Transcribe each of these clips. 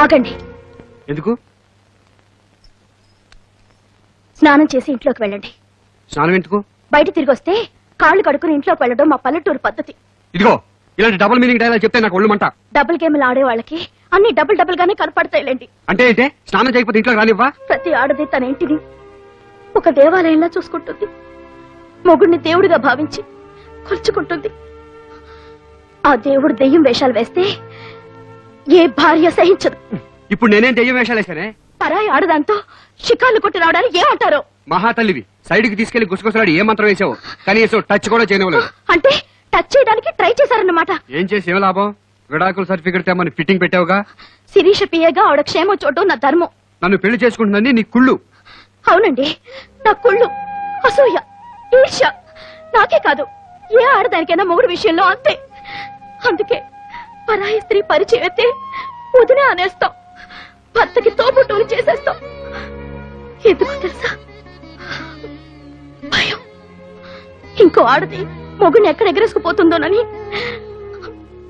ఆగండి. ఎందుకు? స్నానం చేసి ఇంట్లోకి వెళ్ళండి. స్నానం ఎందుకు? బయట తిరిగి వస్తే కాళ్ళు కడుక్కుని ఇంట్లోకి వెళ్ళడం మా పల్లెటూరు పద్ధతి. ఇదిగో ఇలాంటి డబుల్ మీనింగ్ డైలాగ్ చెప్తే నాకు ఒళ్ళు మంట. డబుల్ గేమ్లు ఆడే వాళ్ళకి అన్ని డబుల్ గానే కనపడతాయిలేండి. అంటే ఏంటే? స్నానం చేయకపోతే ఇంట్లోకి రానివ్వా? ప్రతి ఆడది తన ఇంటిని ఒక దేవాలయంలా చూసుకుంటుంది. మొగుడిని దేవుడిగా భావించి కొలుచుకుంటుంది. ఆ దేవుడు దెయ్యం వేషాలు వేస్తే ఏ భార్య సహించదు. ఇప్పుడు నేనేం దెయ్యం వేషాలు వేసానే? పరాయి ఆడదాంతో షికార్లు కొట్టి రావడానికి ఏమంటారో? మహాతల్లివి సైడ్కి తీసుకెళ్లి గుసగుసలాడి ఏ మంత్రం వేసావు? కనీసం టచ్ కూడా చేయనివ్వలేదు. అంటే టచ్ చేయడానికి ట్రై చేశారన్నమాట. ఏం చేసి ఏం లాభం? విడాకుల సర్టిఫికెట్ తెమ్మని ఫిట్టింగ్ పెట్టావుగా. శిరీష పియ్యగా ఆవిడ క్షేమం చూడటం నా ధర్మం. నన్ను పెళ్లి చేసుకుంటుందని నీ కుళ్ళు. అవునండి, నా కుళ్ళు, అసూయ, ఈర్ష్య. నాకే కాదు, ఏ ఆడదానికైనా మొగుడు విషయంలో అంతే. అందుకే పరాయి స్త్రీ పరిచయం అయితే వదిలే అనేస్తాం, భర్తకి తోబుట్టువులు చేసేస్తాం. ఎందుకు తెలుసా? భయం. ఇంకో ఆడది మొగుడిని ఎక్కడ ఎగరేసుకుపోతుందోనని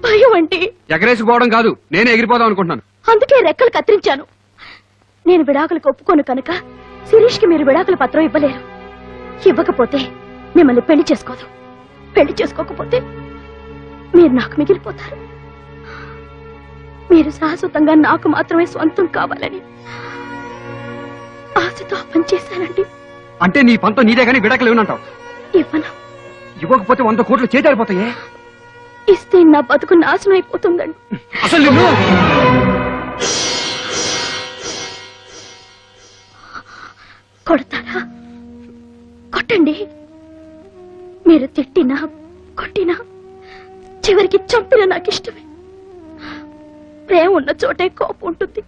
భయం. అంటే ఎగరేసుకుపోవడం కాదు, నేనే ఎగిరిపోదాం అనుకుంటున్నాను. అందుకే రెక్కలు కత్తిరించాను. నేను విడాకులకు ఒప్పుకోను కనుక శిరీష్ కి మీరు విడాకుల పత్రం ఇవ్వలేరు. ఇవ్వకపోతే మిమ్మల్ని పెళ్లి చేసుకోదు. పెళ్లి చేసుకోకపోతే మీరు నాకు మిగిలిపోతారు. మీరు శాశ్వతంగా నాకు మాత్రమే సొంతం కావాలని ఆశతో పనిచేశానండి. అంటే నీ పంతం నీదే కానీ విడాకులు ఏమనంటావు? ఇవ్వను. ఇవ్వకపోతే 100 కోట్లు చేజారిపోతాయే. ఇస్తే నా బతుకు నాశనం అయిపోతుందండి. అసలు నువ్వు కొడతారా? కొట్టండి. మీరు తిట్టినా కొట్టినా చివరికి చంపినా నాకు ఇష్టమే. ప్రేమ ఉన్న చోటే కోపం ఉంటుంది.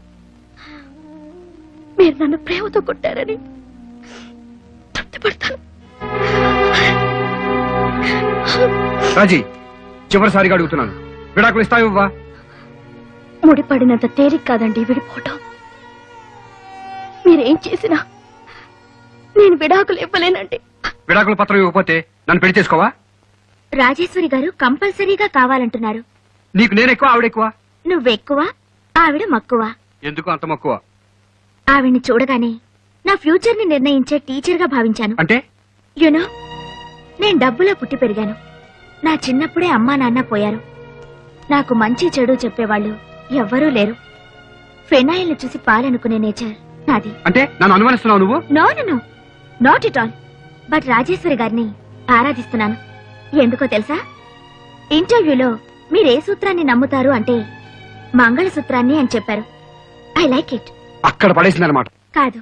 మీరు నన్ను ప్రేమతో కొట్టారని తృప్తిపడతాను. రాజీ, చివరిసారిగా అడుగుతున్నాను, విడాకులు ఇస్తావా? ముడిపడినంత తేలిక కాదండి విడిపోవటం. మీరేం చేసినా నేను విడాకులు ఇవ్వలేనండి. విడాకుల పత్రం ఇవ్వకపోతే నన్ను పెళ్లి చేసుకోవా? రాజేశ్వరి గారు కంపల్సరీగా కావాలంటున్నారు. నీకు నేను ఎక్కువ, ఆవిడ ఎక్కువ? నువ్వెక్కువ, ఆవిడ మక్కువ. ఎందుకు అంత మక్కువ? ఆవిడ్ని చూడగానే నా ఫ్యూచర్ ని నిర్ణయించే టీచర్ గా భావించాను. అంటే యునో, నేను డబ్బులో పుట్టి పెరిగాను. నా చిన్నప్పుడే అమ్మా నాన్న పోయారు. నాకు మంచి చెడు చెప్పేవాళ్ళు ఎవ్వరూ లేరు. ఫెనాయిల్ చూసి పాలనుకునే నేచర్ నాది. అంటే నన్ను అనుమానిస్తున్నావు నువ్వు? No no no, not at all. But Rajeshwari గారిని ఆరాధిస్తున్నాను. ఎందుకో తెలుసా? ఇంటర్వ్యూలో మీరే సూత్రాన్ని నమ్ముతారు అంటే మంగళసూత్రాన్ని అని చెప్పారు. I like it. అక్కడ పడేసిందన్నమాట. కాదు,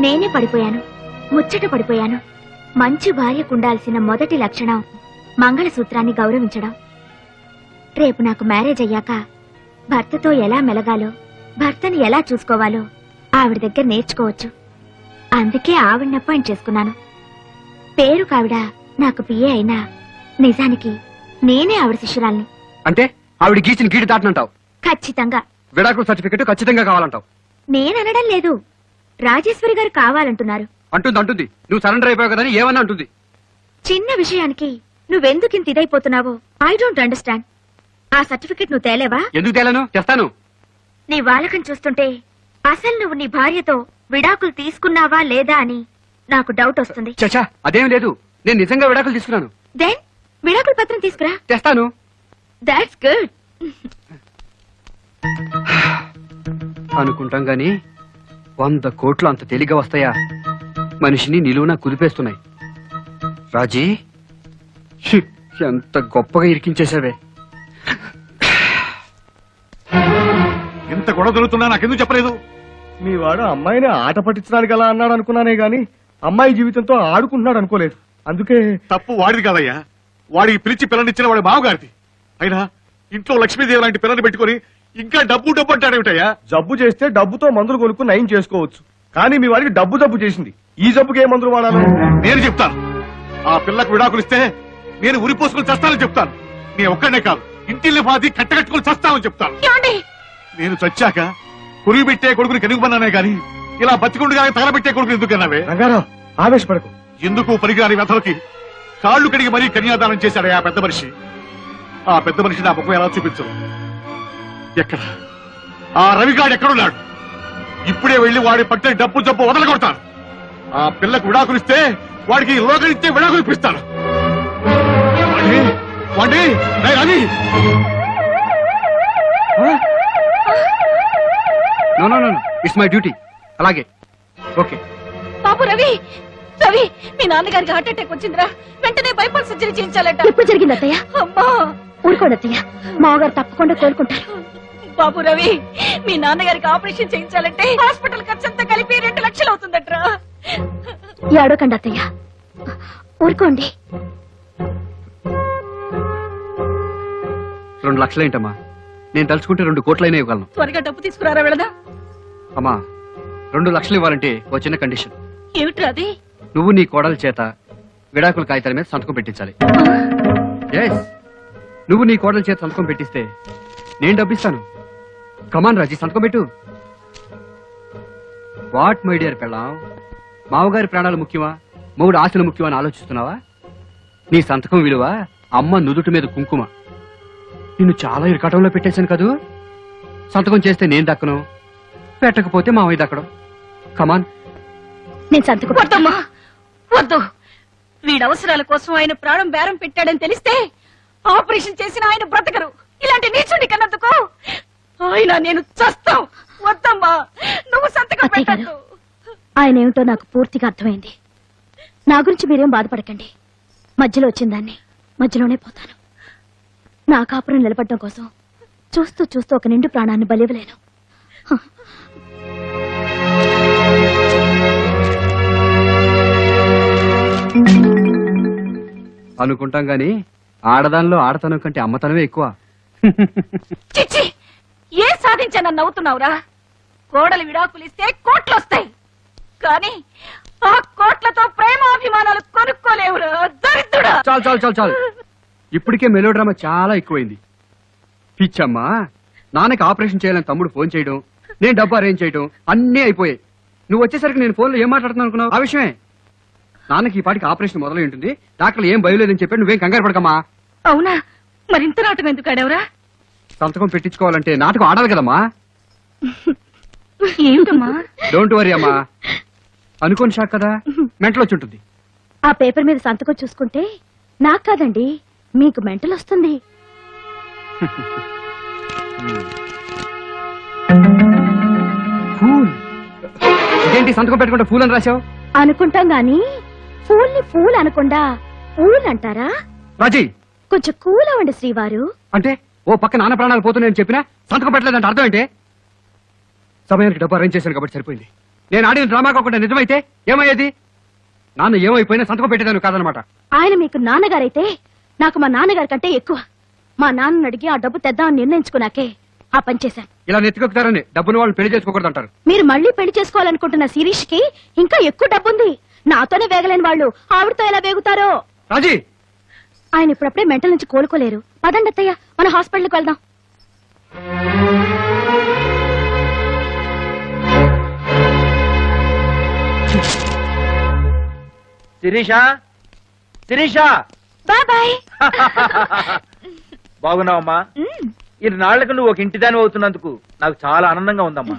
నేనే పడిపోయాను, ముచ్చట పడిపోయాను. మంచి భార్యకుండాల్సిన మొదటి లక్షణం మంగళసూత్రాన్ని గౌరవించడం. రేపు నాకు మ్యారేజ్ అయ్యాక భర్తతో ఎలా మెలగాలో, భర్తని ఎలా చూసుకోవాలో ఆవిడ దగ్గర నేర్చుకోవచ్చు. అందుకే ఆవిడని అపాయింట్ చేసుకున్నాను. పేరు కావిడ నాకు పిఏ అయినా నిజానికి నేనే ఆవిడ శిష్యురాల్ని. అంటే ఆవిడ గీచిన గీటి దాటనంటావు? ఖచ్చితంగా. విడాకుల సర్టిఫికెట్ ఖచ్చితంగా కావాలంటావు? నేననడం లేదు, రాజేశ్వరి గారు కావాలంటున్నారు. అంటుంది. నువ్వు సరెండర్ అయిపోయావు కదని ఏమన్నా అంటుంది. చిన్న విషయానికి నువ్వెందుకింత ఇదైపోతున్నావో ఐ డోంట్ అండర్స్టాండ్. ఆ సర్టిఫికెట్ నువ్వు తేలేవా? ఎందుకు తేలను? తెస్తాను. నీ వాలకం చూస్తుంటే అసలు నువ్వు నీ భార్యతో విడాకులు తీసుకున్నావా లేదా అని నాకు డౌట్ వస్తుంది. చచ్చా, అదేం లేదు. నేను నిజంగా విడాకులు తీసుకున్నాను. దెన్ విడాకుల పత్రం తీసుకురా. తెస్తాను. That's good. అనుకుంటాం గాని 100 కోట్లు అంత తేలిగ్గా వస్తాయా? మనిషిని నిలువునా కుదిపేస్తున్నాయి. రాజీ, ఎంత గొప్పగా ఇరికించేశావే. ఇంత గొడవ జరుగుతున్నా నాకెందుకు చెప్పలేదు? మీ వాడు అమ్మాయిని ఆట పట్టించడానికి అలా అన్నాడు అనుకున్నానే గాని అమ్మాయి జీవితంతో ఆడుకుంటున్నాడు అనుకోలేదు. అందుకే తప్పు వాడిది కాదయ్యా, వాడికి పిలిచి పిల్లనిచ్చిన వాడి బావగారిది. అయినా ఇంట్లో లక్ష్మీదేవి లాంటి పిల్లని పెట్టుకుని ఇంకా డబ్బు అంటాడేమిటయ్యా? జబ్బు చేస్తే డబ్బుతో మందులు కొనుక్కు నయం చేసుకోవచ్చు, కానీ మీ వాడికి డబ్బు చేసింది. ఈ జబ్బుకి ఏ మందులు వాడాలి? నేను చెప్తాను. ఆ పిల్లకు విడాకులు ఇస్తే నేను ఉరిపోసుకుని చస్తానని చెప్తాను. నేను ఒక్కడనే కాదు, ఇంటిల్ని బాధి కట్టకట్టుకుని చస్తానని చెప్తాను. నేను చచ్చాక కురిగి పెట్టే కొడుకుని కనుగొన్నానే గాని ఇలా బతికుండగా తగలబెట్టే కొడుకుని ఎందుకన్నావే? రంగారావు, ఆవేశపడకు. ఎందుకు పనికిరాని వ్యధలకి కాళ్లు కడిగి మరీ కన్యాదానం చేశాడే ఆ పెద్ద మనిషి. ఆ పెద్ద మనిషి నా ముఖం ఎలా చూపించదు? ఎక్కడ ఆ రవిగాడు ఎక్కడున్నాడు? ఇప్పుడే వెళ్లి వాడి పట్టిన డబ్బు జబ్బు వదలగొడతాను. ఆ పిల్లకు విడాకులిస్తే వాడికి లోకలిచ్చే విడాకులు ఇప్పిస్తాను. వాడి Ravi no no no it's my duty. అలాగే ఓకే. బాబు రవి, రవి, మీ నాన్నగారికి హార్ట్ అటాక్ వచ్చిందిరా. వెంటనే బైపాస్ సర్జరీ చేయించాలట. ఎప్పుడు జరిగింది అత్తయ్య? అమ్మా, ఊరుకోండి అత్తయ్య, మామగారు తప్పకుండా కోలుకుంటారు. బాబు రవి, మీ నాన్నగారికి ఆపరేషన్ చేయించాలంటే హాస్పిటల్ ఖర్చంతా కలిపి 2 లక్షలు అవుతుందట్రా. ఏడవకండి అత్తయ్య, ఊరుకోండి. 2 లక్షలేంటమ్మా? నేను తలుచుకుంటే 2 కోట్లైనా ఇవ్వగలను. త్వరగా డబ్బు తీసుకురారా వెళదా. అమ్మా 2 లక్షలు ఇవ్వాలంటే ఓ చిన్న కండిషన్. ఏమిట్రా అది? నువ్వు నీ కోడల చేత విడాకుల కాగితాల మీద సంతకం పెట్టించాలి. ఎస్, నువ్వు నీ కోడల చేత సంతకం పెట్టిస్తే నేను డబ్బిస్తాను. కమాన్ రాజీ, సంతకం పెట్టు. వాట్ మై డియర్ పెళ్ళాం, మావగారి ప్రాణాలు ముఖ్యమా, మొగుడు ఆశలు ముఖ్యమా అని ఆలోచిస్తున్నావా? నీ సంతకం విలువ అమ్మ నుదుటి మీద కుంకుమ. నిన్ను చాలా ఇరకాటంలో పెట్టేశాను కదూ. సంతకం చేస్తే నేను దక్కను, పెట్టకపోతే మావయ్య దక్కడం. కమాన్. నేను సంతకం వద్దమ్మా, వద్దు. వీడి అవసరాల కోసం ఆయన ప్రాణం బేరం పెట్టాడని తెలిస్తే ఆపరేషన్ చేసిన ఆయన బ్రతకరు. ఇలాంటి నీచుడి కన్నందుకు ఆయన నేను చస్తాం. వద్దమ్మా, నువ్వు సంతకం అత్తయ్య గారు, పెట్టద్దు. ఆయన ఏమిటో నాకు పూర్తిగా అర్థమైంది. నా గురించి మీరేం బాధపడకండి. మధ్యలో వచ్చిందాన్ని మధ్యలోనే పోతాను. నా కాపురం నిలబడడం కోసం చూస్తూ చూస్తూ ఒక నిండు ప్రాణాన్ని బలివ్వలేను. అనుకుంటాం గాని ఆడదానిలో ఆడతనం కంటే అమ్మతనమే ఎక్కువ. చిచ్చి, ఏం సాధించానని నవ్వుతున్నావురా? కోడలు విడాకులిస్తే కోట్లు వస్తాయి, కానీ ఆ కోట్లతో ప్రేమాభిమానాలు కొనుక్కోలేవురా దరిద్రుడా. చాలు చాలు చాలు చాలు, ఇప్పటికే మెలో డ్రామా చాలా ఎక్కువైంది. పిచ్చమ్మా, నాన్నకి ఆపరేషన్ చేయాలని తమ్ముడు ఫోన్ చేయడం, నేను డబ్బు అరేంజ్ చేయడం అన్నీ అయిపోయాయి. నువ్వు వచ్చేసరికి నేను ఫోన్లో ఏం మాట్లాడుతున్నాను అనుకున్నావు? ఆ విషయమే. నాన్నకి ఈ పాటికి ఆపరేషన్ మొదలై ఉంటుంది. డాక్టర్లు ఏం భయలేదని చెప్పాడు. నువ్వేం కంగారు పడకమ్మా. అవునా? మరింత నాటకం ఎందుకు ఆడావురా? సంతకం పెట్టించుకోవాలంటే నాటకం ఆడాలి కదమ్మా. ఏమిటమ్మా? డోంట్ వరీ అమ్మా, అనుకోని షాక్ కదా, మెంటల్ వచ్చి ఉంటుంది. ఆ పేపర్ మీద సంతకం చూసుకుంటే నాకు కాదండి, మీకు మెంటల్ వస్తుంది. ఫూల్. ఇదేంటి సంతకం పెట్టుకుంటే ఫూల్ అని రాశావు? అనుకుంటాం గాని ఫూల్ని ఫూల్ అనకుండా ఫూల్ అంటారా? రాజీ, కొంచెం కూల్ అవ్వండి శ్రీవారు. అంటే ఓ పక్క నాన్న ప్రాణాలు పోతున్నాయని చెప్పినా సంతకం పెట్టలేదంటే అర్థం ఏంటి? సమయానికి డబ్బు అరేంజ్ చేశాను కాబట్టి సరిపోయింది. నేను ఆడిన డ్రామా కాకుండా నిజమైతే ఏమయ్యేది? నాన్న ఏమైపోయినా సంతకం పెట్టేదాను కాదనమాట. ఆయన మీకు నాన్నగారైతే నాకు మా నాన్నగారి కంటే ఎక్కువ. మా నాన్నని అడిగి ఆ డబ్బు తెద్దామని నిర్ణయించుకున్నాకే ఆ పని చేశాను. ఇలా నెత్తికొక్కుతారని డబ్బును వాళ్ళు పెళ్లి చేసుకోకూడదు అంటారు. మీరు మళ్ళీ పెళ్లి చేసుకోవాలనుకుంటున్న శిరీష్ కి ఇంకా ఎక్కువ డబ్బుంది. నాతోనే వేగలేని వాళ్ళు ఆవిడతో ఎలా వేగుతారో. రాజీ, ఆయన ఇప్పుడప్పుడే మెంటల్ నుంచి కోలుకోలేరు. పదండి అత్తయ్య, మన హాస్పిటల్కి వెళ్దాం. శిరీష, శిరీష, బాయ్. బాగున్నావమ్మా? ఇన్నాళ్లకు నువ్వు ఒక ఇంటిదాని అవుతున్నందుకు నాకు చాలా ఆనందంగా ఉందమ్మా.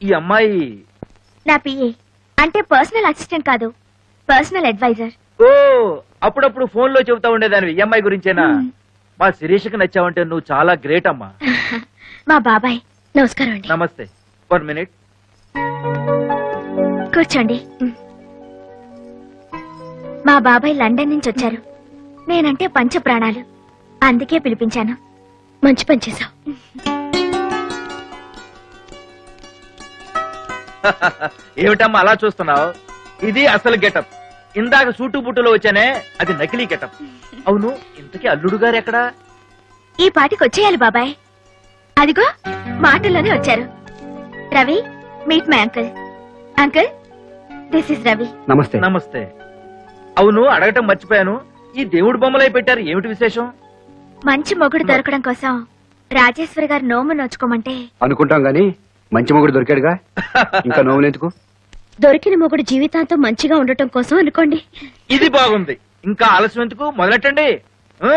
ఈ అమ్మాయి నా పిఏ, అంటే పర్సనల్ అసిస్టెంట్ కాదు, పర్సనల్ అడ్వైజర్. ఓ, అప్పుడప్పుడు ఫోన్ లో చెబుతా ఉండేదానివి ఈ అమ్మాయి గురించేనా? మా శిరీషకి నచ్చావంటే నువ్వు చాలా గ్రేట్ అమ్మా. మా బాబాయ్. నమస్కారం అండి. నమస్తే. 1 minute. కూర్చోండి. మా బాబాయ్ లండన్ నుంచి వచ్చారు. నేనంటే పంచ ప్రాణాలు, అందుకే పిలిపించాను. మంచి పని చేశావు. ఏమిటమ్మా అలా చూస్తున్నావు? ఇది అసలు గెటప్. ఇందాక సూటు బుట్టులో వచ్చానే, అది నకిలీ గెటప్. అవును, ఇంతకీ అల్లుడు గారు ఎక్కడా? ఈ పాటికి వచ్చేయాలి బాబాయ్. అదిగో మాటల్లోనే వచ్చారు. Ravi, meet my uncle. Uncle, this is Ravi. నమస్తే. నమస్తే. అవును, అడగటం మర్చిపోయాను. ఈ దేవుడు బొమ్మలై పెట్టారు, ఏమిటి విశేషం? మంచి మొగుడు దొరకడం కోసం రాజేశ్వరి గారు నోము నోచుకోమంటే అనుకుంటాం గాని మంచి మొగుడు దొరికాడుగా, ఇంకా నోవులెందుకు? దొరికిన మొగుడు జీవితాంతం మంచిగా ఉండటం కోసం అనుకోండి. ఇది బాగుంది. ఇంకా ఆలస్యం ఎందుకు, మొదలెట్టండి. ఆ.